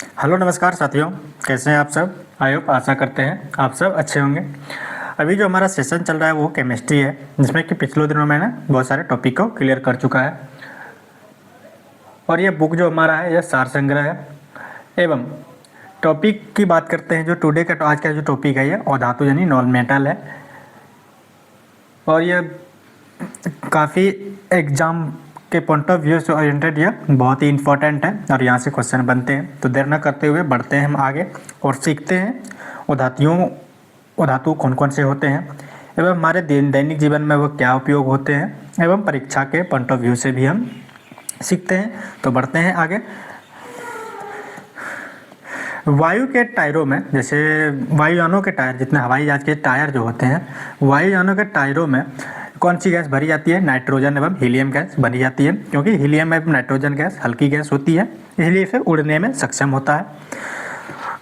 Hello नमस्कार साथियों, कैसे हैं आप सब। आई होप आशा करते हैं आप सब अच्छे होंगे। अभी जो हमारा सेशन चल रहा है वो केमिस्ट्री है, जिसमें कि पिछले दिनों मैंने बहुत सारे टॉपिक को क्लियर कर चुका है। और ये बुक जो हमारा है यह सार संग्रह है। एवं टॉपिक की बात करते हैं, जो टुडे का आज का जो टॉपिक है ये अधातु यानी नॉन मेटल है। और ये काफ़ी एग्जाम के पॉइंट ऑफ व्यू से ओरिएंटेड ये बहुत ही इंपॉर्टेंट है और यहाँ से क्वेश्चन बनते हैं। तो देर न करते हुए बढ़ते हैं हम आगे और सीखते हैं धातु कौन कौन से होते हैं एवं हमारे दैनिक जीवन में वो क्या उपयोग होते हैं एवं परीक्षा के पॉइंट ऑफ व्यू से भी हम सीखते हैं। तो बढ़ते हैं आगे। वायु के टायरों में, जैसे वायुयानों के टायर, जितने हवाई जहाज के टायर जो होते हैं, वायुयानों के टायरों में कौन सी गैस भरी जाती है? नाइट्रोजन एवं हीलियम गैस भरी जाती है, क्योंकि हीलियम एवं नाइट्रोजन गैस हल्की गैस होती है, इसलिए इसे उड़ने में सक्षम होता है।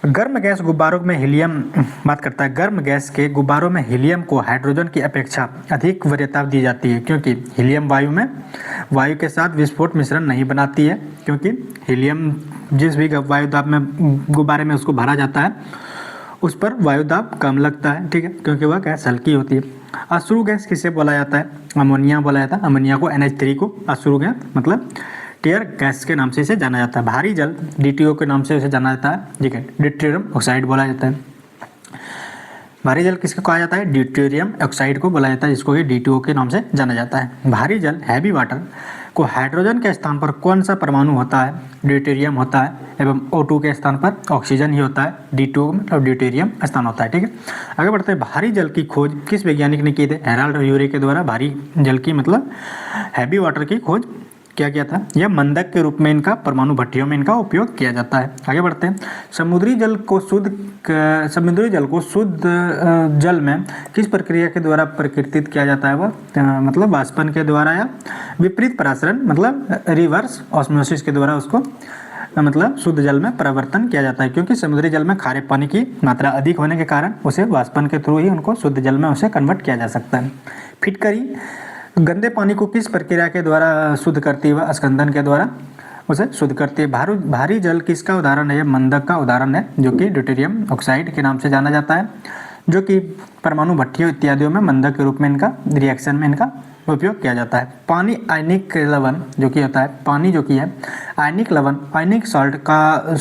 गर्म गैस गुब्बारों में हीलियम बात करता है। गर्म गैस के गुब्बारों में हीलियम को हाइड्रोजन की अपेक्षा अधिक वरीयता दी जाती है, क्योंकि हीलियम वायु के साथ विस्फोट मिश्रण नहीं बनाती है, क्योंकि हीलियम जिस भी वायुदाब में गुब्बारे में उसको भरा जाता है उस पर वायुदाब कम लगता है, ठीक है, क्योंकि वह गैस हल्की होती है। अश्रु गैस किसे बोला जाता है? अमोनिया बोला जाता है। अमोनिया को NH3 को अश्रु गैस मतलब टीयर गैस के नाम से इसे जाना जाता है। भारी जल DTO के नाम से इसे जाना जाता है, ठीक है, ड्यूटेरियम ऑक्साइड बोला जाता है। भारी जल किसको कहा जाता है? ड्यूटेरियम ऑक्साइड को बोला जाता है, जिसको कि DTO के नाम से जाना जाता है। भारी जल हैवी वाटर को हाइड्रोजन के स्थान पर कौन सा परमाणु होता है? ड्यूटेरियम होता है, एवं O2 के स्थान पर ऑक्सीजन ही होता है। D2 मतलब ड्यूटेरियम स्थान होता है, ठीक है। आगे बढ़ते हैं। भारी जल की खोज किस वैज्ञानिक ने की थी? हेराल्ड यूरे के द्वारा भारी जल की मतलब हैवी वाटर की खोज क्या किया था? यह मंदक के रूप में इनका परमाणु भट्टियों में इनका उपयोग किया जाता है। आगे बढ़ते हैं। समुद्री जल को शुद्ध जल में किस प्रक्रिया के द्वारा प्रकीर्तित किया जाता है? वह मतलब वाष्पन के द्वारा या विपरीत परासरण मतलब रिवर्स ऑस्मोसिस के द्वारा उसको मतलब शुद्ध जल में परिवर्तन किया जाता है, क्योंकि समुद्री जल में खारे पानी की मात्रा अधिक होने के कारण उसे वाष्पन के थ्रू ही उनको शुद्ध जल में उसे कन्वर्ट किया जा सकता है। फिटकरी गंदे पानी को किस प्रक्रिया के द्वारा शुद्ध करती है? वह स्कंदन के द्वारा उसे शुद्ध करती है। भारी जल किसका उदाहरण है? यह मंदक का उदाहरण है, जो कि ड्यूटेरियम ऑक्साइड के नाम से जाना जाता है, जो कि परमाणु भट्टियों इत्यादियों में मंदक के रूप में इनका रिएक्शन में इनका उपयोग किया जाता है। पानी आयनिक लवण जो कि होता है, पानी जो कि है आयनिक लवण, आयनिक सॉल्ट का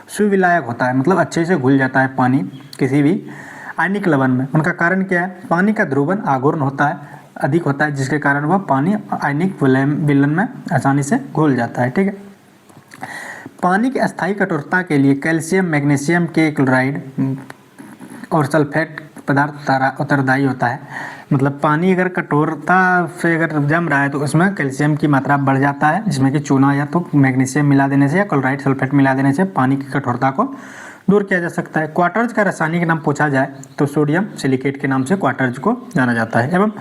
सुविलायक होता है, मतलब अच्छे से घुल जाता है पानी किसी भी आयनिक लवण में। उनका कारण क्या है? पानी का ध्रुवन आघूर्ण होता है, अधिक होता है, जिसके कारण वह पानी आयनिक विलयन में आसानी से घुल जाता है, ठीक है। पानी की अस्थायी कठोरता के लिए कैल्शियम, मैग्नीशियम के क्लोराइड और सल्फेट पदार्थ उत्तरदायी होता है। मतलब पानी अगर कठोरता से अगर जम रहा है तो उसमें कैल्शियम की मात्रा बढ़ जाता है, जिसमें कि चूना या तो मैग्नीशियम मिला देने से या क्लोराइड सल्फेट मिला देने से पानी की कठोरता को दूर किया जा सकता है। क्वार्टर्ज का रासायनिक नाम पूछा जाए तो सोडियम सिलिकेट के नाम से क्वार्टर्ज को जाना जाता है। एवं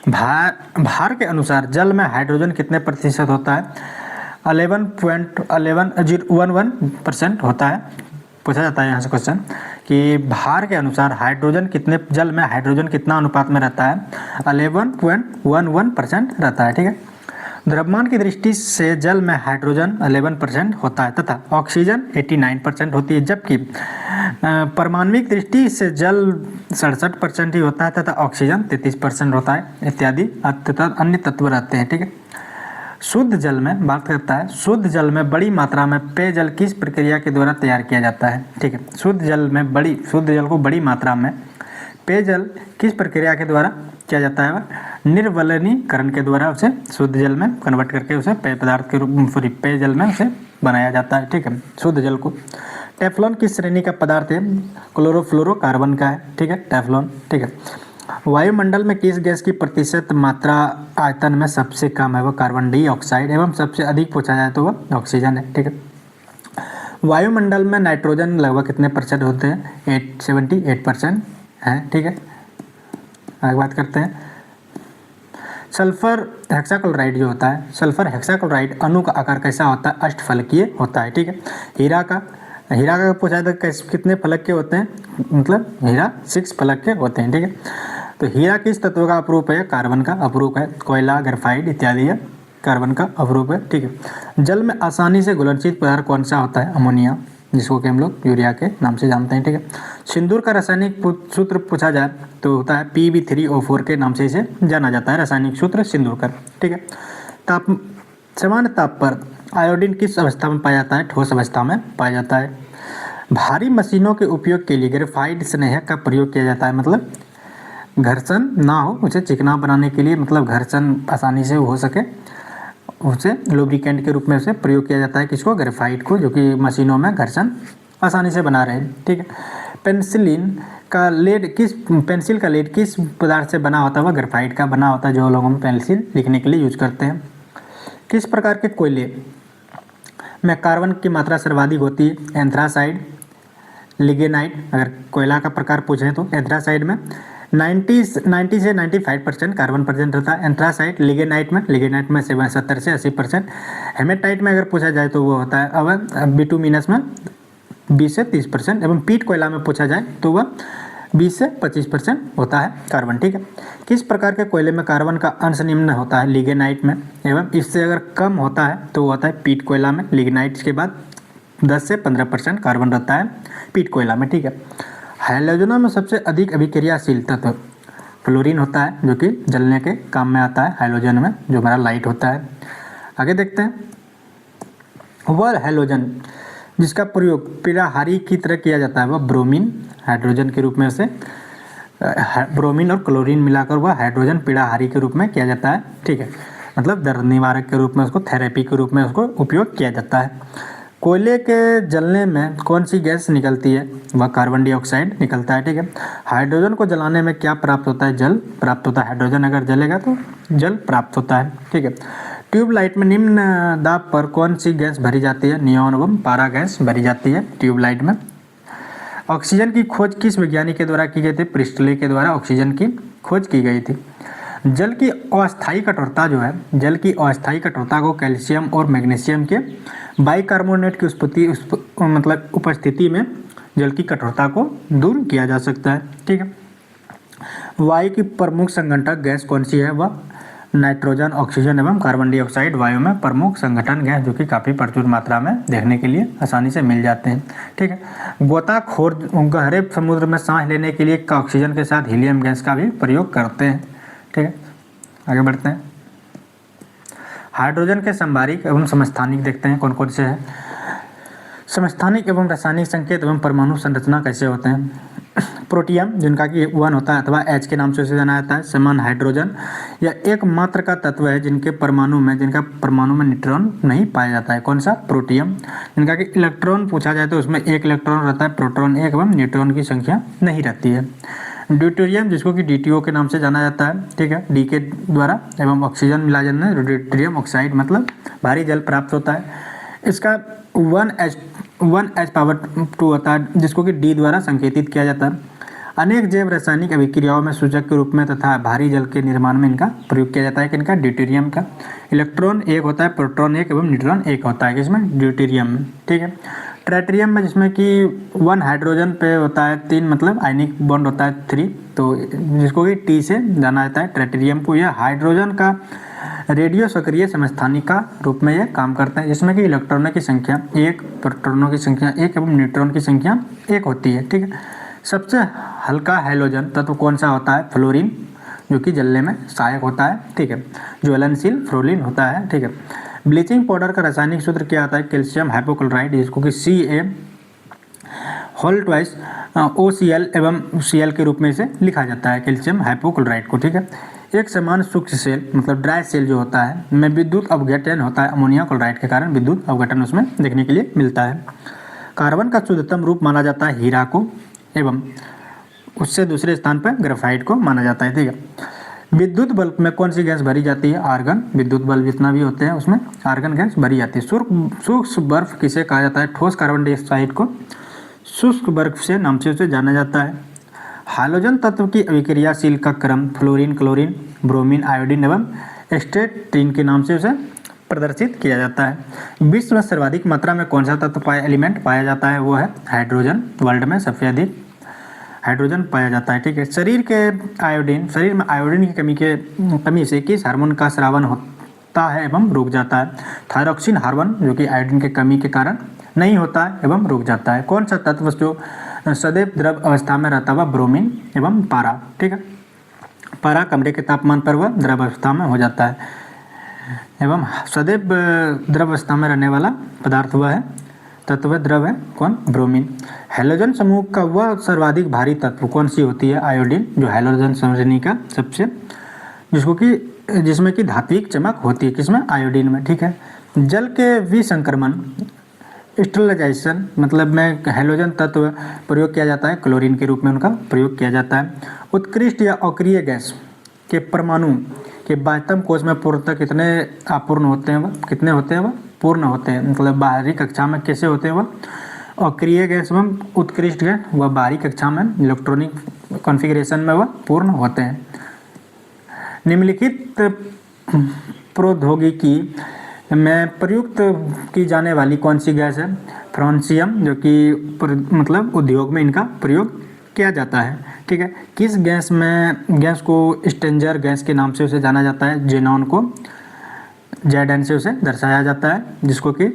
भार के अनुसार जल में हाइड्रोजन कितने प्रतिशत होता है? 11.11% होता है। पूछा जाता है यहाँ से क्वेश्चन कि भार के अनुसार हाइड्रोजन कितने, जल में हाइड्रोजन कितना अनुपात में रहता है? 11.11% रहता है, ठीक है। द्रव्यमान की दृष्टि से जल में हाइड्रोजन 11% होता है तथा ऑक्सीजन 89% होती है, जबकि परमाणविक दृष्टि से जल 67% ही होता है तथा ऑक्सीजन 33% होता है, इत्यादि अन्य तत्व रहते हैं, ठीक है। शुद्ध जल में बात करता है, शुद्ध जल में बड़ी मात्रा में पेयजल किस प्रक्रिया के द्वारा तैयार किया जाता है? ठीक है, शुद्ध जल को बड़ी मात्रा में पेयजल किस प्रक्रिया के द्वारा किया जाता है? निर्वलनीकरण के द्वारा उसे शुद्ध जल में कन्वर्ट करके उसे पेय पदार्थ के रूप में पेयजल में उसे बनाया जाता है, ठीक है, शुद्ध जल को। टेफ्लॉन किस श्रेणी का पदार्थ है? क्लोरोफ्लोरोकार्बन का है, ठीक है, टेफ्लॉन, ठीक है। वायुमंडल में किस गैस की प्रतिशत मात्रा आयतन में सबसे कम है? वो कार्बन डाइऑक्साइड, एवं सबसे अधिक पूछा जाए तो वह ऑक्सीजन है, ठीक है। वायुमंडल में नाइट्रोजन लगभग कितने परसेंट होते हैं? 78% है, ठीक है। आगे बात करते हैं। सल्फर हेक्साक्लोराइड जो होता है, सल्फर हेक्साक्लोराइड अणु का आकार कैसा होता है? अष्टफलकीय होता है, ठीक है। हीरा का पूछा जाता है कितने फलक के होते हैं? मतलब हीरा 6 फलक के होते हैं, ठीक है। तो हीरा किस तत्व का अपरूप है? कार्बन का अपरूप है। कोयला, ग्रेफाइट इत्यादि है कार्बन का अवरोध है। ठीक है, जल में आसानी से घुलनशील पदार्थ कौन सा होता है? अमोनिया, जिसको कि हम लोग यूरिया के नाम से जानते हैं। ठीक है, सिंदूर का रासायनिक सूत्र पूछा जाए तो होता है Pb3O4 के नाम से इसे जाना जाता है, रासायनिक सूत्र सिंदूर का। ठीक है, ताप सामान्य ताप पर आयोडीन किस अवस्था में पाया जाता है? ठोस अवस्था में पाया जाता है। भारी मशीनों के उपयोग के लिए ग्रेफाइट स्नेहक का प्रयोग किया जाता है, मतलब घर्षण ना हो उसे चिकना बनाने के लिए, मतलब घर्षण आसानी से हो सके उसे लुब्रिकेंट के रूप में उसे प्रयोग किया जाता है। किसको? ग्रेफाइट को, जो कि मशीनों में घर्षण आसानी से बना रहे। ठीक है, पेंसिल का लेड किस पदार्थ से बना होता है? वह ग्रेफाइट का बना होता है, जो लोग हम पेंसिल लिखने के लिए यूज करते हैं। किस प्रकार के कोयले में कार्बन की मात्रा सर्वाधिक होती है? एंथ्रासाइड, लिग्नाइट। अगर कोयला का प्रकार पूछे तो एंथ्रासाइड में 90 से 95% कार्बन प्रेजेंट रहता है। एंथ्रासाइड, लिग्नाइट में 70 से 80%। हेमेटाइट में अगर पूछा जाए तो वो होता है अब बिटुमिनस में 20 से 30%। एवं पीट कोयला में पूछा जाए तो वह 20 से 25% होता है कार्बन। ठीक है, किस प्रकार के कोयले में कार्बन का अंश निम्न होता है? लिग्नाइट में। एवं इससे अगर कम होता है तो वो होता है पीट कोयला में। लिग्नाइट के बाद 10 से 15% कार्बन रहता है पीट कोयला में। ठीक है, हैलोजनों में सबसे अधिक अभिक्रियाशील तत्व फ्लोरीन होता है, जो कि जलने के काम में आता है हैलोजन में, जो हमारा लाइट होता है। आगे देखते हैं, वह हैलोजन जिसका प्रयोग पीड़ाहारी की तरह किया जाता है वह ब्रोमीन, हाइड्रोजन के रूप में उसे ब्रोमीन और क्लोरीन मिलाकर वह हाइड्रोजन पीड़ाहारी के रूप में किया जाता है। ठीक है, मतलब दर्द निवारक के रूप में उसको, थेरेपी के रूप में उसको उपयोग किया जाता है। कोयले के जलने में कौन सी गैस निकलती है? वह कार्बन डाइऑक्साइड निकलता है। ठीक है, हाइड्रोजन को जलाने में क्या प्राप्त होता है? जल प्राप्त होता है। हाइड्रोजन अगर जलेगा तो जल प्राप्त होता है। ठीक है, ट्यूबलाइट में निम्न दाब पर कौन सी गैस भरी जाती है? नियॉन एवं पारा गैस भरी जाती है ट्यूबलाइट में। ऑक्सीजन की खोज किस वैज्ञानिक के द्वारा की गई थी? प्रिस्टले के द्वारा ऑक्सीजन की खोज की गई थी। जल की अस्थायी कठोरता जो है, जल की अस्थायी कठोरता को कैल्शियम और मैग्नीशियम के बाइकार्बोनेट की उपस्थिति में जल की कठोरता को दूर किया जा सकता है। ठीक है, वायु की प्रमुख संघटक गैस कौन सी है? वह नाइट्रोजन, ऑक्सीजन एवं कार्बन डाइऑक्साइड वायु में प्रमुख संगठन गैस, जो कि काफ़ी प्रचुर मात्रा में देखने के लिए आसानी से मिल जाते हैं। ठीक है, गोताखोर गहरे समुद्र में सांस लेने के लिए ऑक्सीजन के साथ हीलियम गैस का भी प्रयोग करते हैं। ठीक है, आगे बढ़ते हैं। हाइड्रोजन के समभारिक एवं समस्थानिक देखते हैं कौन कौन से हैं। समस्थानिक एवं रासायनिक संकेत एवं परमाणु संरचना कैसे होते हैं? प्रोटियम, जिनका कि 1 होता है अथवा H के नाम से उसे जाना जाता है। समान हाइड्रोजन या एक मात्र का तत्व है जिनका परमाणु में न्यूट्रॉन नहीं पाया जाता है। कौन सा? प्रोटियम। जिनका कि इलेक्ट्रॉन पूछा जाए तो उसमें एक इलेक्ट्रॉन रहता है, प्रोटॉन एक एवं न्यूट्रॉन की संख्या नहीं रहती है। ड्यूटेरियम, जिसको कि DTO के नाम से जाना जाता है। ठीक है, डी के द्वारा एवं ऑक्सीजन मिला जाने ड्यूटेरियम ऑक्साइड, मतलब भारी जल प्राप्त होता है। इसका 1H2 होता है, जिसको कि D द्वारा संकेतित किया जाता है। अनेक जैव रासायनिक अभिक्रियाओं में सूचक के रूप में तथा भारी जल के निर्माण में इनका प्रयोग किया जाता है। कि इनका ड्यूटेरियम का इलेक्ट्रॉन एक होता है, प्रोटॉन एक एवं न्यूट्रॉन एक होता है, किसमें? ड्यूटेरियम में। ठीक है, ट्राइटेरियम में जिसमें कि 1 हाइड्रोजन पे होता है 3, मतलब आयनिक बॉन्ड होता है 3, तो जिसको कि T से जाना जाता है ट्राइटेरियम को। यह हाइड्रोजन का रेडियो सक्रिय समस्थानिक का रूप में यह काम करते हैं, जिसमें कि इलेक्ट्रॉनों की संख्या 1, प्रोटॉनों की संख्या 1 एवं न्यूट्रॉन की संख्या 1 होती है। ठीक है, सबसे हल्का हैलोजन तत्व कौन सा होता है? फ्लोरीन, जो कि जलने में सहायक होता है। ठीक है, ज्वलनशील फ्लोरीन होता है। ठीक है, ब्लीचिंग पाउडर का रासायनिक सूत्र क्या आता है? कैल्शियम हाइपोक्लोराइड, जिसको कि CaO2 एवं Cl के रूप में इसे लिखा जाता है, कैल्शियम हाइपोक्लोराइड को। ठीक है, एक समान सूक्ष्म सेल, मतलब ड्राई सेल जो होता है, में विद्युत अवघटन होता है। अमोनिया क्लोराइड के कारण विद्युत अवघटन उसमें देखने के लिए मिलता है। कार्बन का शुद्धतम रूप माना जाता है हीरा को, एवं उससे दूसरे स्थान पर ग्रेफाइट को माना जाता है। ठीक है, विद्युत बल्ब में कौन सी गैस भरी जाती है? आर्गन। विद्युत बल्ब जितना भी होते हैं उसमें आर्गन गैस भरी जाती है। शुष्क बर्फ किसे कहा जाता है? ठोस कार्बन डाइऑक्साइड को शुष्क बर्फ से नाम से उसे जाना जाता है। हाइड्रोजन तत्व की अभिक्रियाशील का क्रम फ्लोरीन, क्लोरीन, ब्रोमीन, आयोडीन एवं एस्टेटिन के नाम से उसे प्रदर्शित किया जाता है। विश्व में सर्वाधिक मात्रा में कौन सा तत्व एलिमेंट पाया जाता है? वो है हाइड्रोजन। वर्ल्ड में सबसे अधिक हाइड्रोजन पाया जाता है। ठीक है, शरीर में आयोडीन की कमी से किस हार्मोन का स्रावन होता है एवं रुक जाता है। थायरॉक्सिन हार्मोन जो कि आयोडीन की कमी के कारण नहीं होता है एवं रुक जाता है। कौन सा तत्व जो सदैव द्रव अवस्था में रहता हुआ? ब्रोमीन एवं पारा। ठीक है, पारा कमरे के तापमान पर वह द्रव अवस्था में हो जाता है एवं सदैव द्रव अवस्था में रहने वाला पदार्थ वह है तत्व द्रव है कौन? ब्रोमीन। हैलोजन समूह का वह सर्वाधिक भारी तत्व कौन सी होती है? आयोडीन, जो हैलोजन श्रेणी का सबसे जिसमें कि धात्विक चमक होती है, किसमें? आयोडीन में। ठीक है, जल के विसंक्रमण स्टरलाइजेशन मतलब में हैलोजन तत्व प्रयोग किया जाता है, क्लोरीन के रूप में उनका प्रयोग किया जाता है। उत्कृष्ट या अक्रिय गैस के परमाणु के बाह्यतम कोश में पूर्णतः कितने अपूर्ण होते हैं? वह कितने होते हैं? वह पूर्ण होते हैं, मतलब बाहरी कक्षा में कैसे होते हैं? वह अक्रिय गैस एवं उत्कृष्ट गैस वह बाहरी कक्षा में इलेक्ट्रॉनिक कॉन्फ़िगरेशन में वह पूर्ण होते हैं। निम्नलिखित प्रौद्योगिकी में प्रयुक्त की जाने वाली कौन सी गैस है? फ्रांसियम, जो कि मतलब उद्योग में इनका प्रयोग किया जाता है। ठीक है, किस गैस को स्ट्रेंजर गैस के नाम से उसे जाना जाता है? जेनॉन को जेडन से उसे दर्शाया जाता है, जिसको कि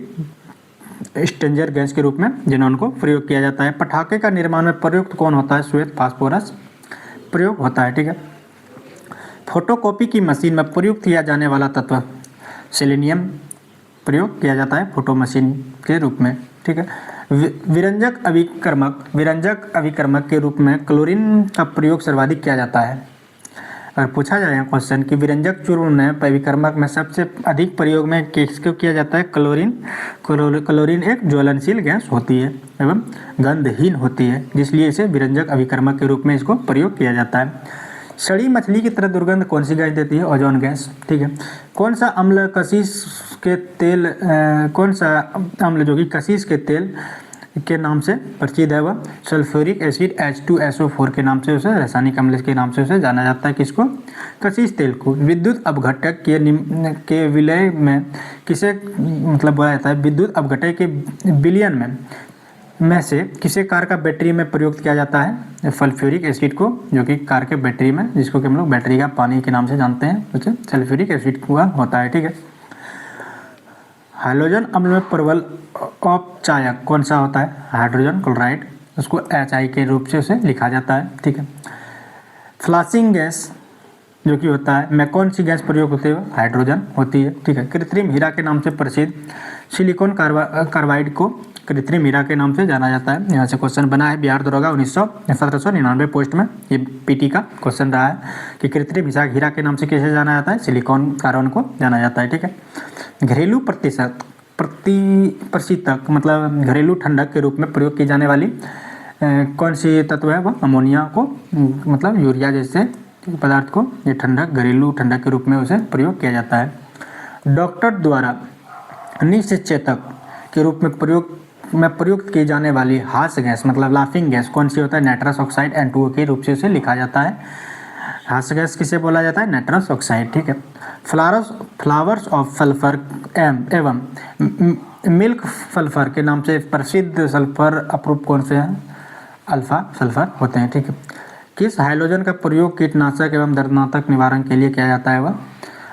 स्ट्रेंजर गैस के रूप में जेनॉन को प्रयोग किया जाता है। पटाखे का निर्माण में प्रयुक्त कौन होता है? श्वेत फास्फोरस प्रयोग होता है। ठीक है, फोटोकॉपी की मशीन में प्रयुक्त किया जाने वाला तत्व सेलेनियम प्रयोग किया जाता है फोटो मशीन के रूप में। ठीक है, विरंजक अभिकर्मक के रूप में क्लोरीन का प्रयोग सर्वाधिक किया जाता है। अगर पूछा जाए क्वेश्चन कि विरंजक चूर्ण में अभिकर्मक में सबसे अधिक प्रयोग में किसको किया जाता है? क्लोरीन एक ज्वलनशील गैस होती है एवं गंधहीन होती है, जिसलिए इसे विरंजक अभिकर्मक के रूप में इसको प्रयोग किया जाता है। सड़ी मछली की तरह दुर्गंध कौन सी गैस देती है? Ozone gas. ठीक है, कौन सा अम्ल जो कि कशिश के तेल के नाम से प्रसिद्ध है? वह सल्फ्यूरिक एसिड H2SO4 के नाम से उसे रासायनिक अम्ल के नाम से उसे जाना जाता है। किसको? कशिश तेल को। विद्युत अपघटक के विलय में किसे मतलब बोला जाता है? विद्युत अपघटक के विलयन में से किसे कार का बैटरी में प्रयुक्त किया जाता है? सल्फ्यूरिक एसिड को, जो कि कार के बैटरी में, जिसको कि हम लोग बैटरी का पानी के नाम से जानते हैं, उसे सल्फ्यूरिक एसिड हुआ होता है। ठीक है, हाइड्रोजन अम्ल में प्रबल अपचायक कौन सा होता है? हाइड्रोजन क्लोराइड, उसको HI के रूप से उसे लिखा जाता है। ठीक है, फ्लाशिंग गैस जो कि होता है में कौन सी गैस प्रयोग होती है? हाइड्रोजन होती है। ठीक है, कृत्रिम हीरा के नाम से प्रसिद्ध सिलिकॉन कार्बाइड को कृत्रिम हीरा के नाम से जाना जाता है। यहाँ से क्वेश्चन बना है बिहार दरोगा 1799 पोस्ट में, ये PT का क्वेश्चन रहा है कि कृत्रिम हीरा के नाम से कैसे जाना जाता है? सिलिकॉन कार्बन को जाना जाता है। ठीक है, घरेलू प्रशीतक मतलब घरेलू ठंडक के रूप में प्रयोग की जाने वाली कौन सी तत्व है? वह अमोनिया को मतलब यूरिया जैसे पदार्थ को ये ठंडक घरेलू ठंडक के रूप में उसे प्रयोग किया जाता है। डॉक्टर द्वारा निश्चेतक के रूप में प्रयुक्त की जाने वाली हास्य गैस मतलब लाफिंग गैस कौन सी होता है? नाइट्रस ऑक्साइड N2O के रूप से उसे लिखा जाता है। हास्य गैस किसे बोला जाता है? Nitrous oxide. ठीक है, फ्लावर्स ऑफ सल्फर एवं मिल्क सल्फर के नाम से प्रसिद्ध सल्फर अप्रूप कौन से हैं? अल्फा सल्फर होते हैं। ठीक है, किस हाइड्रोजन का प्रयोग कीटनाशक एवं दर्दनाशक निवारण के लिए किया जाता है? वह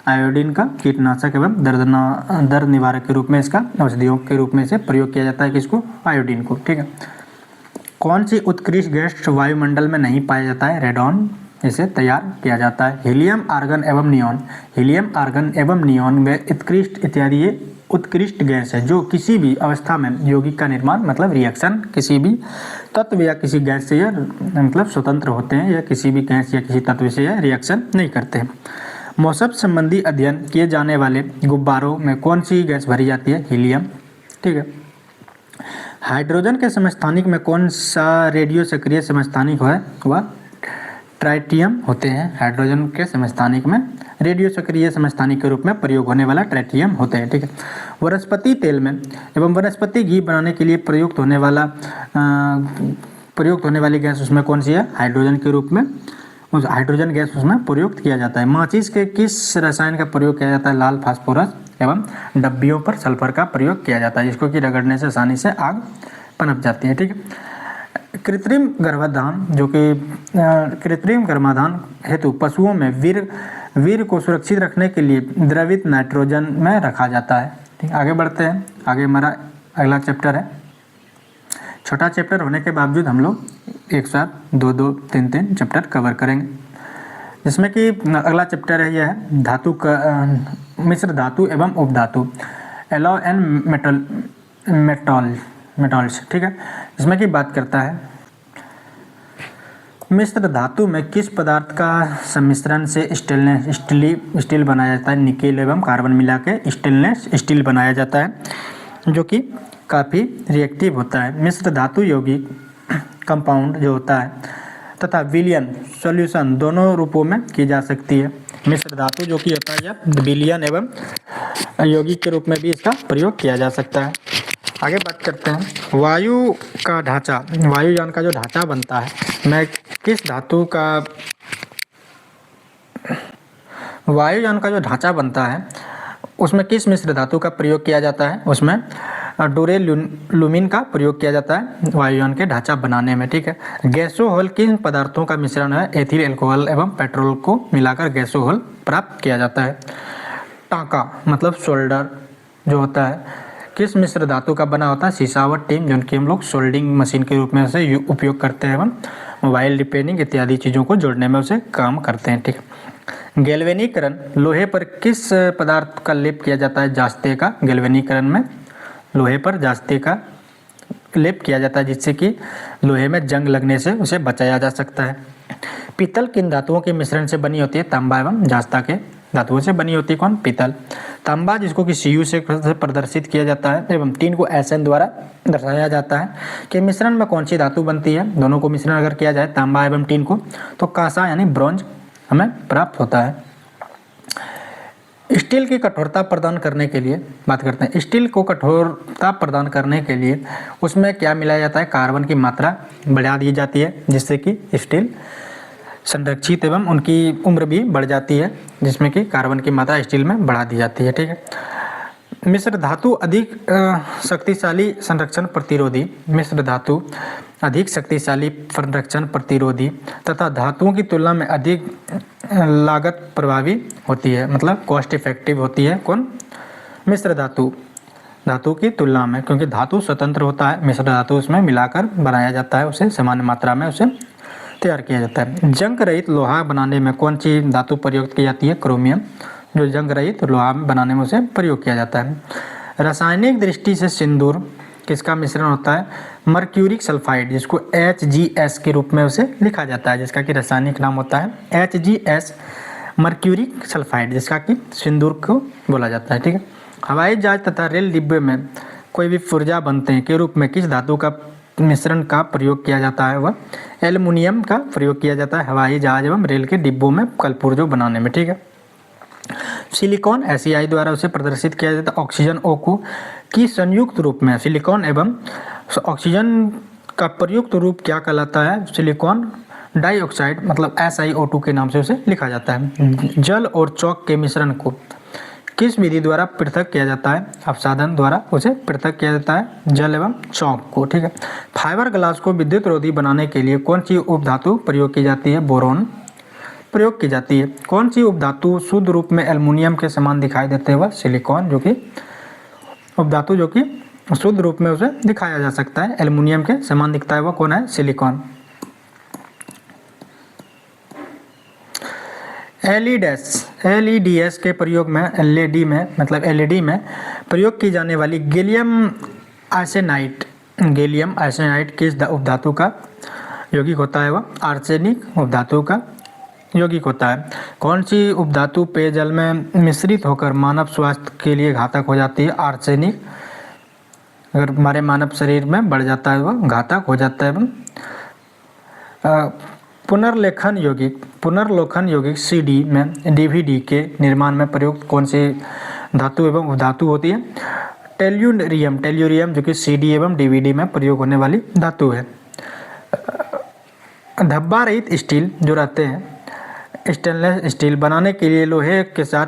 आयोडीन का कीटनाशक एवं दर्द निवारक के रूप में इसका औषधियों के रूप में से प्रयोग किया जाता है। किसको? आयोडीन को। ठीक है, कौन सी उत्कृष्ट गैस वायुमंडल में नहीं पाया जाता है? रेडॉन इसे तैयार किया जाता है। हीलियम आर्गन एवं नियॉन व उत्कृष्ट इत्यादि ये उत्कृष्ट गैस है जो किसी भी अवस्था में यौगिक का निर्माण मतलब रिएक्शन किसी भी तत्व या किसी गैस से मतलब स्वतंत्र होते हैं या किसी भी गैस या किसी तत्व से रिएक्शन नहीं करते हैं। मौसम संबंधी अध्ययन किए जाने वाले गुब्बारों में कौन सी गैस भरी जाती है? हीलियम। ठीक है, हाइड्रोजन के समस्थानिक में कौन सा रेडियो सक्रिय समस्थानिक है? वह ट्राइटियम होते हैं। हाइड्रोजन के समस्थानिक में रेडियो सक्रिय समस्थानिक के रूप में प्रयोग होने वाला ट्राइटियम होते हैं। ठीक है, वनस्पति तेल में एवं वनस्पति घी बनाने के लिए प्रयुक्त होने वाली गैस उसमें कौन सी है? हाइड्रोजन के रूप में हाइड्रोजन गैस उसमें प्रयुक्त किया जाता है। माचिस के किस रसायन का प्रयोग किया जाता है? लाल फास्फोरस एवं डब्बियों पर सल्फर का प्रयोग किया जाता है, जिसको कि रगड़ने से आसानी से आग पनप जाती है। ठीक है, कृत्रिम गर्भाधान जो कि कृत्रिम गर्भाधान हेतु पशुओं में वीर्य को सुरक्षित रखने के लिए द्रवित नाइट्रोजन में रखा जाता है। ठीक, आगे बढ़ते हैं। आगे हमारा अगला चैप्टर है। छोटा चैप्टर होने के बावजूद हम लोग एक साथ दो तीन चैप्टर कवर करेंगे, जिसमें कि अगला चैप्टर है यह है धातु का मिश्र धातु एवं उपधातु, एलॉय एंड मेटल्स। ठीक है, इसमें की बात करता है मिश्र धातु में किस पदार्थ का सम्मिश्रण से स्टील बनाया जाता है। निकेल एवं कार्बन मिला के स्टेनलेस स्टील बनाया जाता है, जो कि काफ़ी रिएक्टिव होता है। मिश्र धातु यौगिक कंपाउंड जो होता है तथा विलयन सॉल्यूशन दोनों रूपों में की जा सकती है। मिश्र धातु जो कि होता है यह विलयन एवं यौगिक के रूप में भी इसका प्रयोग किया जा सकता है। आगे बात करते हैं वायु का ढांचा। वायुयान का जो ढांचा बनता है मैं किस धातु का वायुयान का जो ढांचा बनता है उसमें किस मिश्र धातु का प्रयोग किया जाता है। उसमें डुरेलुमिन का प्रयोग किया जाता है वायुयान के ढांचा बनाने में। ठीक है, गैसोहोल किन पदार्थों का मिश्रण है। एथिल अल्कोहल एवं पेट्रोल को मिलाकर गैसोहोल प्राप्त किया जाता है। टांका मतलब सोल्डर जो होता है किस मिश्र धातु का बना होता है। सीसावट टीम जो कि हम लोग सोल्डिंग मशीन के रूप में उसे उपयोग करते हैं एवं मोबाइल रिपेयरिंग इत्यादि चीज़ों को जोड़ने में उसे काम करते हैं। ठीक, गैल्वेनीकरण लोहे पर किस पदार्थ का लेप किया जाता है। जास्ते का। गैल्वेनीकरण में लोहे पर जास्ते का लेप किया जाता है, जिससे कि लोहे में जंग लगने से उसे बचाया जा सकता है। पीतल किन धातुओं के मिश्रण से बनी होती है। तांबा एवं जास्ता के धातुओं से बनी होती है कौन। पीतल। तांबा जिसको कि Cu से प्रदर्शित किया जाता है एवं टीन को Sn द्वारा दर्शाया जाता है कि मिश्रण में कौन सी धातु बनती है। दोनों को मिश्रण अगर किया जाए तांबा एवं टीन को तो कांसा यानी ब्रॉन्ज हमें प्राप्त होता है। स्टील की कठोरता प्रदान करने के लिए बात करते हैं। स्टील को कठोरता प्रदान करने के लिए उसमें क्या मिलाया जाता है। कार्बन की मात्रा बढ़ा दी जाती है, जिससे कि स्टील संरक्षित एवं उनकी उम्र भी बढ़ जाती है, जिसमें कि कार्बन की मात्रा स्टील में बढ़ा दी जाती है। ठीक है, मिश्र धातु अधिक शक्तिशाली संरक्षण प्रतिरोधी। मिश्र धातु अधिक शक्तिशाली संरक्षण प्रतिरोधी तथा धातुओं की तुलना में अधिक लागत प्रभावी होती है, मतलब कॉस्ट इफेक्टिव होती है कौन। मिश्र धातु की तुलना में, क्योंकि धातु स्वतंत्र होता है, मिश्र धातु उसमें मिलाकर बनाया जाता है, उसे सामान्य मात्रा में उसे तैयार किया जाता है। जंग रहित लोहा बनाने में कौन सी धातु प्रयोग की जाती है। क्रोमियम जो जंग रहित लोहा बनाने में उसे प्रयोग किया जाता है। रासायनिक दृष्टि से सिंदूर किसका मिश्रण होता है। मर्क्यूरिक सल्फाइड जिसको HgS के रूप में उसे लिखा जाता है, जिसका कि रासायनिक नाम होता है HgS मर्क्यूरिक सल्फाइड, जिसका कि सिंदूर को बोला जाता है। ठीक है, हवाई जहाज तथा रेल डिब्बे में कोई भी पुर्जा बनते हैं के रूप में किस धातु का मिश्रण का प्रयोग किया जाता है। वह एल्युमिनियम का प्रयोग किया जाता है हवाई जहाज एवं रेल के डिब्बों में कलपुर्जों बनाने में। ठीक है, सिलिकॉन SEI द्वारा उसे प्रदर्शित किया जाता है। ऑक्सीजन O को की संयुक्त रूप में सिलिकॉन एवं ऑक्सीजन का प्रयुक्त रूप क्या कहलाता है। सिलिकॉन डाइऑक्साइड मतलब SiO2 के नाम से उसे लिखा जाता है। जल और चौक के मिश्रण को किस विधि द्वारा पृथक किया जाता है। अपसाधन द्वारा उसे पृथक किया जाता है जल एवं चौक को। ठीक है, फाइबर ग्लास को विद्युत रोधी बनाने के लिए कौन सी उपधातु प्रयोग की जाती है। बोरोन प्रयोग की जाती है। कौन सी उपधातु शुद्ध रूप में एल्युमिनियम के समान दिखाई देते हैं। वह सिलिकॉन जो कि उपधातु जो कि शुद्ध रूप में उसे दिखाया जा सकता है, एल्युमिनियम के समान दिखता है, वह कौन है। सिलिकॉन। LEDs के प्रयोग में LED में प्रयोग की जाने वाली गैलियम आर्सेनाइड किस उपधातु का यौगिक होता है। वह आर्सेनिक उपधातु का यौगिक होता है। कौन सी उपधातु पेयजल में मिश्रित होकर मानव स्वास्थ्य के लिए घातक हो जाती है। आर्सेनिक अगर हमारे मानव शरीर में बढ़ जाता है वह घातक हो जाता है। पुनर्लेखन यौगिक CD में DVD के निर्माण में प्रयुक्त कौन सी धातु एवं उपधातु होती है। टेल्यूरियम जो कि CD एवं DVD में प्रयोग होने वाली धातु है। धब्बा रहित स्टील जो रहते हैं स्टेनलेस स्टील बनाने के लिए लोहे के साथ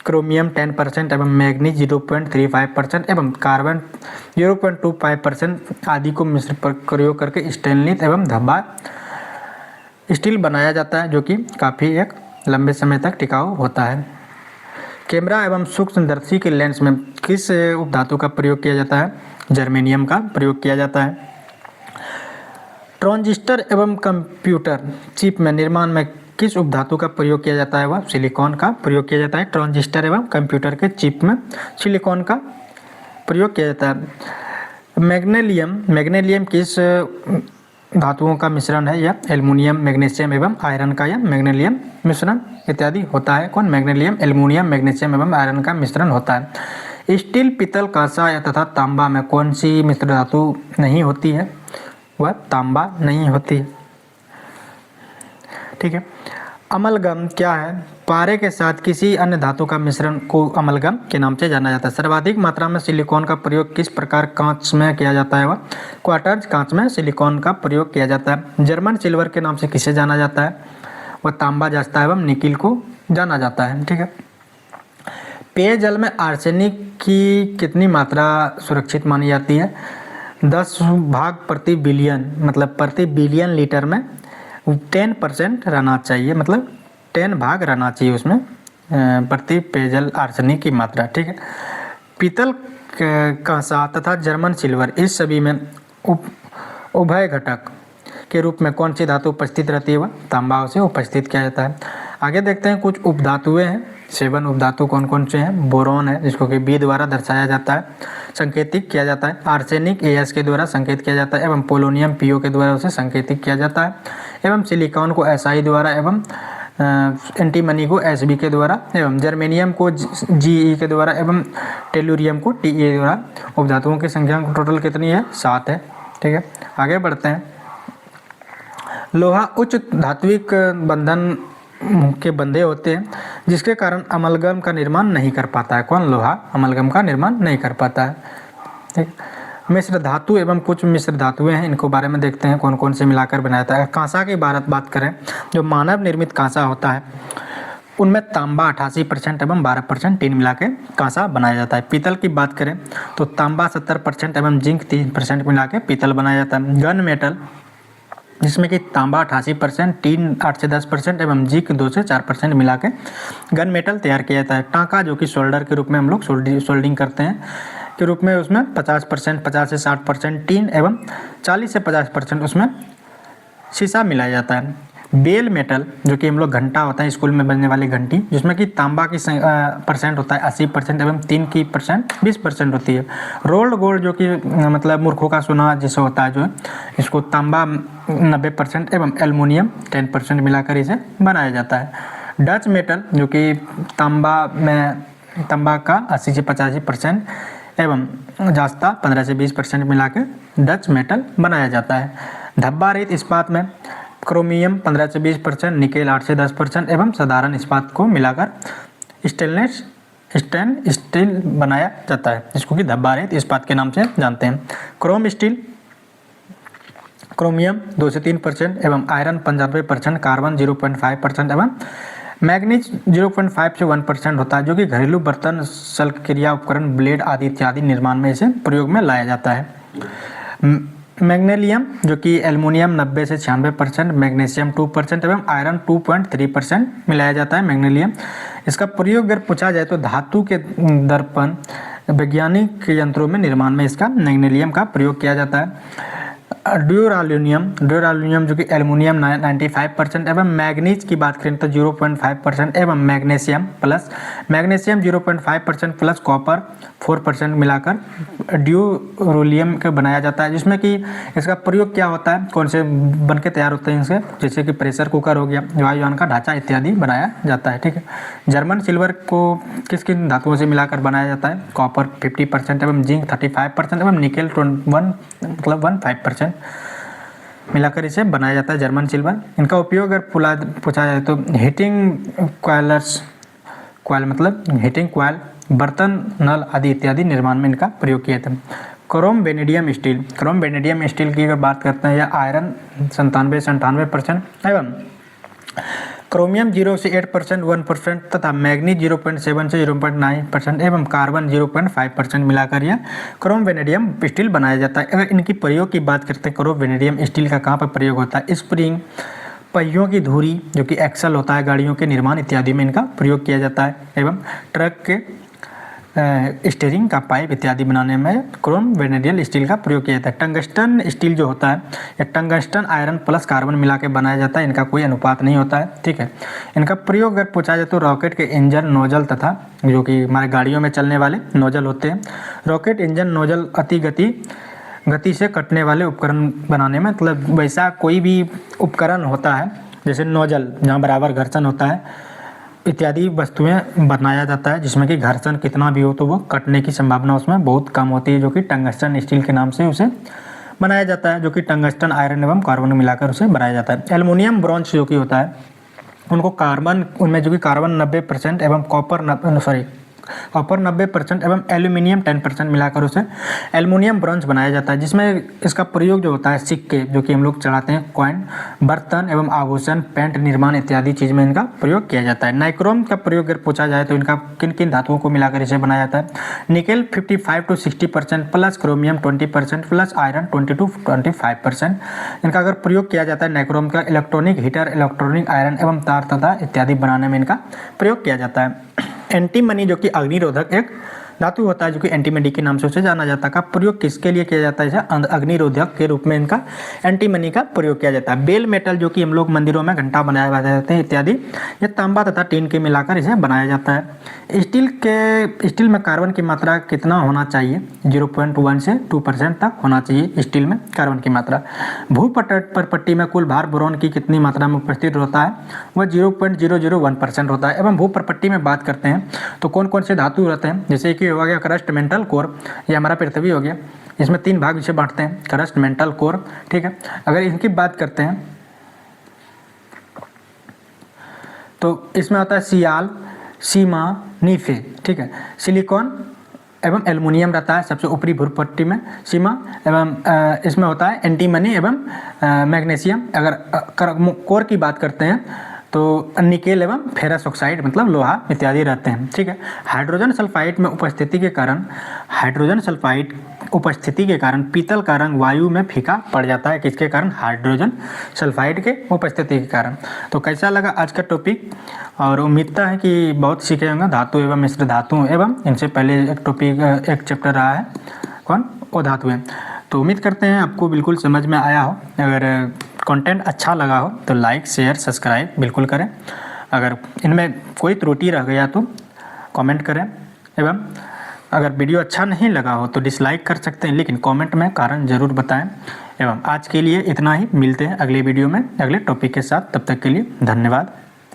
क्रोमियम 10% एवं मैग्नीज 0.35% एवं कार्बन 0.25% आदि को मिश्र प्रयोग करके स्टेनलेस एवं धब्बा स्टील बनाया जाता है, जो कि काफ़ी एक लंबे समय तक टिकाऊ होता है। कैमरा एवं सूक्ष्मदर्शी के लेंस में किस उपधातु का प्रयोग किया जाता है? जर्मेनियम का प्रयोग किया जाता है। ट्रांजिस्टर एवं कंप्यूटर चिप में निर्माण में किस उपधातु का प्रयोग किया जाता है? वह सिलिकॉन का प्रयोग किया जाता है। ट्रांजिस्टर एवं कंप्यूटर के चिप में सिलिकॉन का प्रयोग किया जाता है। मैग्नीशियम किस धातुओं का मिश्रण है? यह एल्युमिनियम, मैग्नीशियम एवं आयरन का यह मैग्नीशियम मिश्रण इत्यादि होता है। कौन? मैग्नीशियम, एल्युमिनियम, मैग्नीशियम एवं आयरन का मिश्रण होता है। स्टील, पीतल, कांसा तथा तांबा में कौन सी मिश्र धातु नहीं होती है? वह तांबा नहीं होती है। ठीक है। अमलगम क्या है? पारे के साथ किसी अन्य धातु का मिश्रण को अमलगम के नाम से जाना जाता है। सर्वाधिक मात्रा में सिलिकॉन का प्रयोग किस प्रकार कांच में किया जाता है? वह क्वार्ट्ज कांच में सिलिकॉन का प्रयोग किया जाता है। जर्मन सिल्वर के नाम से किसे जाना जाता है? वह तांबा, जस्ता एवं निकिल को जाना जाता है। ठीक है। पेयजल में आर्सेनिक की कितनी मात्रा सुरक्षित मानी जाती है? 10 भाग प्रति बिलियन, मतलब प्रति बिलियन लीटर में 10% रहना चाहिए, मतलब 10 भाग रहना चाहिए उसमें प्रति पेयजल आर्सेनिक की मात्रा। ठीक है। पीतल, कांसा तथा जर्मन सिल्वर इस सभी में उभय घटक के रूप में कौन सी धातु उपस्थित रहती है? वह तांबा से उपस्थित किया जाता है। आगे देखते हैं कुछ उपधातुएं हैं। 7 उपधातु कौन कौन से हैं? बोरॉन है, जिसको कि बी द्वारा दर्शाया जाता है, संकेतिक किया जाता है। आर्सेनिक एस के द्वारा संकेत किया जाता है एवं पोलोनियम पीओ के द्वारा उसे संकेतित किया जाता है एवं सिलिकॉन को एसआई द्वारा एवं एंटीमनी को एसबी के द्वारा एवं जर्मेनियम को जीई के द्वारा एवं टेलुरियम को टीए द्वारा। उपधातुओं की संख्या टोटल कितनी है? 7 है। ठीक है। आगे बढ़ते हैं। लोहा उच्च धात्विक बंधन के बंधे होते हैं, जिसके कारण अमलगम का निर्माण नहीं कर पाता है। कौन? लोहा अमलगम का निर्माण नहीं कर पाता है। ठीक। मिश्र धातु एवं कुछ मिश्र धातुएं हैं, इनको बारे में देखते हैं कौन कौन से मिलाकर बनाया जाता है। कांसा की बात करें, जो मानव निर्मित कांसा होता है उनमें तांबा 88% एवं 12% टीन मिला के कांसा बनाया जाता है। पीतल की बात करें तो तांबा 70% एवं जिंक 3% मिला के पीतल बनाया जाता है। गन मेटल, जिसमें कि तांबा 88%, टीन 8 से 10% एवं जिंक 2 से 4% मिला के गन मेटल तैयार किया जाता है। टांका, जो कि सोल्डर के रूप में हम लोग सोल्डिंग करते हैं के रूप में, उसमें 50%, 50 से 60% टीन एवं 40 से 50% उसमें शीशा मिलाया जाता है। बेल मेटल, जो कि हम लोग घंटा होता है स्कूल में बनने वाली घंटी, जिसमें कि तांबा की परसेंट होता है 80% एवं टीन की परसेंट 20% होती है। रोल्ड गोल्ड, जो कि मतलब मूर्खों का सोना जैसा होता है, जो है इसको तांबा 90% एवं एल्युमिनियम 10% मिलाकर इसे बनाया जाता है। डच मेटल, जो कि तांबा का 80 से 85% एवं जास्ता 15 से 20% मिला के डच मेटल बनाया जाता है। धब्बा रहित इस्पात में क्रोमियम 15 से 20%, निकेल 8 से 10% एवं साधारण इस्पात को मिलाकर स्टेनलेस स्टील बनाया जाता है, जिसको कि धब्बा रहित इस्पात के नाम से जानते हैं। क्रोम स्टील, क्रोमियम 2 से 3% एवं आयरन 95%, कार्बन 0.5% एवं मैग्नीज 0.5 से 1% होता है, जो कि घरेलू बर्तन, शल्कक्रिया उपकरण, ब्लेड आदि इत्यादि निर्माण में इसे प्रयोग में लाया जाता है। मैग्नीशियम, जो कि एल्युमिनियम 90 से 96%, मैग्नीशियम 2% एवं आयरन 2.3% मिलाया जाता है। मैग्नीशियम, इसका प्रयोग अगर पूछा जाए तो धातु के दर्पण वैज्ञानिक यंत्रों में निर्माण में इसका मैग्नीशियम का प्रयोग किया जाता है। ड्यूरालुमिनियम, जो कि एल्युमिनियम 95% एवं मैग्नीज की बात करें तो 0.5% एवं मैग्नीशियम 0.5% प्लस कॉपर 4% मिलाकर ड्यूरोलियम का बनाया जाता है, जिसमें कि इसका प्रयोग क्या होता है, कौन से बन के तैयार होते हैं इससे, जैसे कि प्रेशर कुकर हो गया, वायुयान का ढांचा इत्यादि बनाया जाता है। ठीक है। जर्मन सिल्वर को किस किन धातुओं से मिलाकर बनाया जाता है? कॉपर 50% एवं जिंक 35% एवं निकेल 15% मिलाकर इसे बनाया जाता है जर्मन सिल्वर। इनका उपयोग अगर पूछा जाए तो हीटिंग कॉयल मतलब हीटिंग कॉयल, बर्तन, नल आदि इत्यादि निर्माण में इनका प्रयोग किया था। क्रोम वेनेडियम स्टील की अगर बात करते हैं, यह आयरन 97 से 98% एवं क्रोमियम 0 से 8% 1% तथा मैग्नीज 0.7 से 0.9% एवं कार्बन 0.5% मिलाकर यह क्रोम वेनेडियम स्टील बनाया जाता है। अगर इनकी प्रयोग की बात करते हैं, क्रोम वेनेडियम स्टील का कहाँ पर प्रयोग होता है? स्प्रिंग, पहियों की धुरी जो कि एक्सल होता है, गाड़ियों के निर्माण इत्यादि में इनका प्रयोग किया जाता है एवं ट्रक के स्टीयरिंग का पाइप इत्यादि बनाने में क्रोम वेनेडियम स्टील का प्रयोग किया जाता है। टंगस्टन स्टील जो होता है, यह टंगस्टन आयरन प्लस कार्बन मिला के बनाया जाता है, इनका कोई अनुपात नहीं होता है, ठीक है। इनका प्रयोग अगर पूछा जाए तो रॉकेट के इंजन नोजल तथा जो कि हमारे गाड़ियों में चलने वाले नोजल होते हैं, रॉकेट इंजन नोजल अति गति से कटने वाले उपकरण बनाने में, मतलब वैसा कोई भी उपकरण होता है जैसे नोजल जहाँ बराबर घर्षण होता है इत्यादि वस्तुएं बनाया जाता है जिसमें कि घर्षण कितना भी हो तो वो कटने की संभावना उसमें बहुत कम होती है, जो कि टंगस्टन स्टील के नाम से उसे बनाया जाता है, जो कि टंगस्टन आयरन एवं कार्बन मिलाकर उसे बनाया जाता है। एल्युमिनियम ब्रॉन्ज जो कि होता है, उनको कार्बन, उनमें जो कि कार्बन 90% एवं कॉपर 90% एवं एल्यूमिनियम 10% मिलाकर उसे एल्युमिनियम ब्रॉन्ज बनाया जाता है, जिसमें इसका प्रयोग जो होता है सिक्के जो कि हम लोग चढ़ाते हैं, कॉइन, बर्तन एवं आभूषण, पेंट निर्माण इत्यादि चीज़ में इनका प्रयोग किया जाता है। नाइक्रोम का प्रयोग अगर पूछा जाए तो इनका किन किन धातुओं को मिलाकर इसे बनाया जाता है? Nickel 55 to 60% plus chromium 20% plus iron 20 to 25%। इनका अगर प्रयोग किया जाता है नाइक्रोम का इलेक्ट्रॉनिक हीटर, इलेक्ट्रॉनिक आयरन एवं तार तथा इत्यादि बनाने में इनका प्रयोग किया जाता है। एंटीमनी जो कि अग्निरोधक एक धातु होता है, जो कि एंटीमनी के नाम से उसे जाना जाता है, का प्रयोग किसके लिए किया जाता है? जैसे अग्निरोधक के रूप में इनका एंटीमनी का प्रयोग किया जाता है। बेल मेटल जो कि हम लोग मंदिरों में घंटा बनाया जाते हैं इत्यादि, ये तांबा तथा टीन के मिलाकर इसे बनाया जाता है। स्टील में कार्बन की मात्रा कितना होना चाहिए? 0.1 से 2% तक होना चाहिए स्टील में कार्बन की मात्रा। भूपटल में कुल भार बोरॉन की कितनी मात्रा में उपस्थित होता है? वह 0.001% होता है। एवं भूपटल में बात करते हैं तो कौन कौन से धातु रहते हैं? जैसे कि हो गया क्रस्ट, मेंटल, कोर, ये हमारा पृथ्वी हो गया, इसमें 3 भाग इसे बांटते हैं, क्रस्ट, मेंटल, कोर, ठीक है। अगर इनकी बात करते हैं तो इसमें होता है सियाल, सीमा, नीफे, ठीक है। सिलिकॉन एवं एल्युमिनियम रहता है सबसे ऊपरी भूपट्टी में, सीमा एवं इसमें होता है एंटीमनी एवं मैग्नीशियम। अगर कोर की बात करते हैं तो निकेल एवं फेरस ऑक्साइड मतलब लोहा इत्यादि रहते हैं, ठीक है। हाइड्रोजन सल्फाइड उपस्थिति के कारण पीतल का रंग वायु में फीका पड़ जाता है। किसके कारण? हाइड्रोजन सल्फाइड के उपस्थिति के कारण। तो कैसा लगा आज का टॉपिक? और उम्मीद है कि बहुत सीखे होंगे धातु एवं मिश्र धातु एवं इनसे पहले एक चैप्टर रहा है कौन? वो धातुएं। तो उम्मीद करते हैं आपको बिल्कुल समझ में आया हो। अगर कंटेंट अच्छा लगा हो तो लाइक, शेयर, सब्सक्राइब बिल्कुल करें। अगर इनमें कोई त्रुटि रह गया तो कमेंट करें, एवं अगर वीडियो अच्छा नहीं लगा हो तो डिसलाइक कर सकते हैं, लेकिन कमेंट में कारण ज़रूर बताएं। एवं आज के लिए इतना ही, मिलते हैं अगले वीडियो में अगले टॉपिक के साथ। तब तक के लिए धन्यवाद।